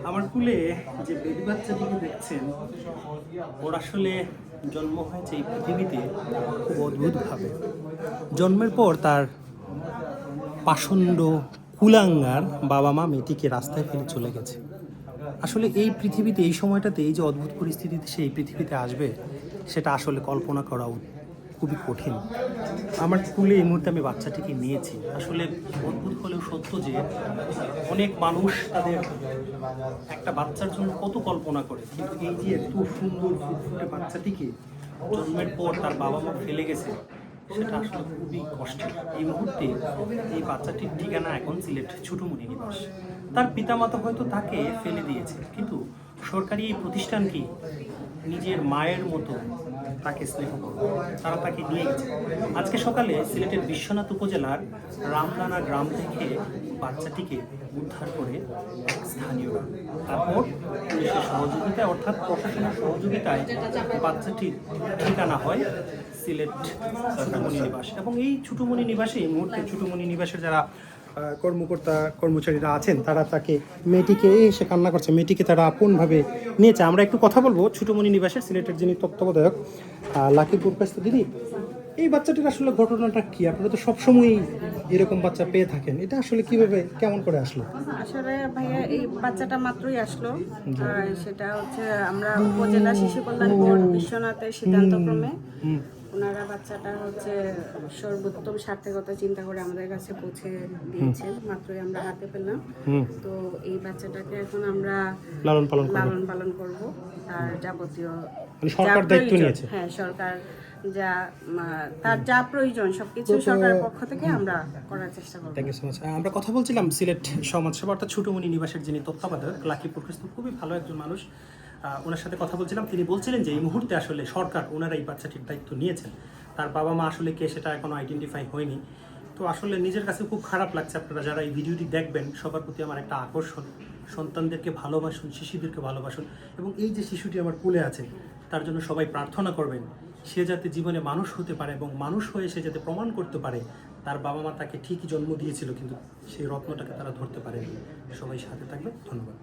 আমার কুলে যে বেবি বাচ্চাটিকে দেখছেন, ওর আসলে জন্ম হয়েছে এই পৃথিবীতে খুব অদ্ভুতভাবে। জন্মের পর তার পাষণ্ড কুলাঙ্গার বাবা মা মেয়েটিকে রাস্তায় ফেলে চলে গেছে। আসলে এই পৃথিবীতে এই সময়টাতে এই যে অদ্ভুত পরিস্থিতিতে সে এই পৃথিবীতে আসবে, সেটা আসলে কল্পনা করা খুবই কঠিন। আমার কুলে এই মুহূর্তে আমি বাচ্চাটিকে নিয়েছি। আসলে অদ্ভুত হলেও সত্য যে অনেক মানুষ তাদের একটা বাচ্চার জন্য কত কল্পনা করে, কিন্তু এই যে এত সুন্দর ফুটফুটে বাচ্চাটিকে জন্মের পর তার বাবা মা ফেলে গেছে, সেটা আসলে খুবই কষ্টের। এই মুহূর্তে এই বাচ্চাটির ঠিকানা এখন সিলেট ছোটমণি নিবাস। তার পিতামাতা হয়তো তাকে ফেলে দিয়েছে, কিন্তু সরকারি এই প্রতিষ্ঠান কি নিজের মায়ের মতো তাকে স্নেহ করবে, তারা তাকে নিয়ে গেছে। আজকে সকালে সিলেটের বিশ্বনাথ উপজেলার রামদানা গ্রাম থেকে বাচ্চাটিকে উদ্ধার করে স্থানীয়রা, তারপর পুলিশের সহযোগিতায় অর্থাৎ প্রশাসনের সহযোগিতায় বাচ্চাটির ঠিকানা হয় সিলেট ছোটমণি নিবাস। এবং এই ছোটমণি নিবাসে এই মুহূর্তে ছোটমণি নিবাসের যারা কর্মচারীরা আছেন, তারা তাকে মেয়েটিকে এসে কান্না করছে, মেয়েটিকে তারা আপনভাবে নিয়েছে। আমরা একটু কথা বলবো ছোটমণি নিবাসের সিলেটের যিনি তত্ত্বাবধায়ক লাকিপুর কাছে। দিদি, এই বাচ্চাটির আসলে ঘটনাটা কি? আপনারা তো সবসময়ই এরকম বাচ্চা পেয়ে থাকেন, এটা আসলে কিভাবে কেমন করে আসলো? আসলে ভাইয়া এই বাচ্চাটা মাত্রই আসলো। সেটা হচ্ছে আমরা উপজেলা শিশু কল্যাণ বোর্ড বিশ্বনাথের সিদ্ধান্তক্রমে ওনারা বাচ্চাটা হচ্ছে সর্বোত্তম সার্থকতা চিন্তা করে আমাদের কাছে পৌঁছে দিয়েছেন। মাত্রই আমরা হাতে পেলাম। তো এই বাচ্চাটাকে এখন আমরা লালন পালন করব। তার যাবতীয় সরকার দায়িত্ব নিয়েছে। হ্যাঁ, সরকার যা তার যা প্রয়োজন সবকিছু সরকারের পক্ষ থেকে আমরা করার চেষ্টা করব। Thank you so much. আমরা কথা বলছিলাম সিলেট সমাজসেবা অর্থাৎ ছোটমণি নিবাসের যিনি তত্ত্বাবধায়ক লাকিপুর কাছে, খুবই ভালো একজন মানুষ। ওনার সাথে কথা বলছিলাম। তিনি বলছিলেন যে এই মুহূর্তে আসলে সরকার ওনারা এই বাচ্চাটির দায়িত্ব নিয়েছেন। তার বাবা মা আসলে কে সেটা এখনো আইডেন্টিফাই হয়নি। তো আসলে নিজের কাছে খুব খারাপ লাগছে। আপনারা যারা এই ভিডিওটি দেখবেন, সবার প্রতি আমার একটা আকর্ষণ, সন্তানদেরকে ভালোবাসুন, শিশুদেরকে ভালোবাসুন। এবং এই যে শিশুটি আমার কোলে আছে, তার জন্য সবাই প্রার্থনা করবেন, সে যাতে জীবনে মানুষ হতে পারে এবং মানুষ হয়ে সে যাতে প্রমাণ করতে পারে তার বাবা মা তাকে ঠিকই জন্ম দিয়েছিল, কিন্তু সেই রত্নটাকে তারা ধরতে পারেনি। সবাই সাথে থাকবে। ধন্যবাদ।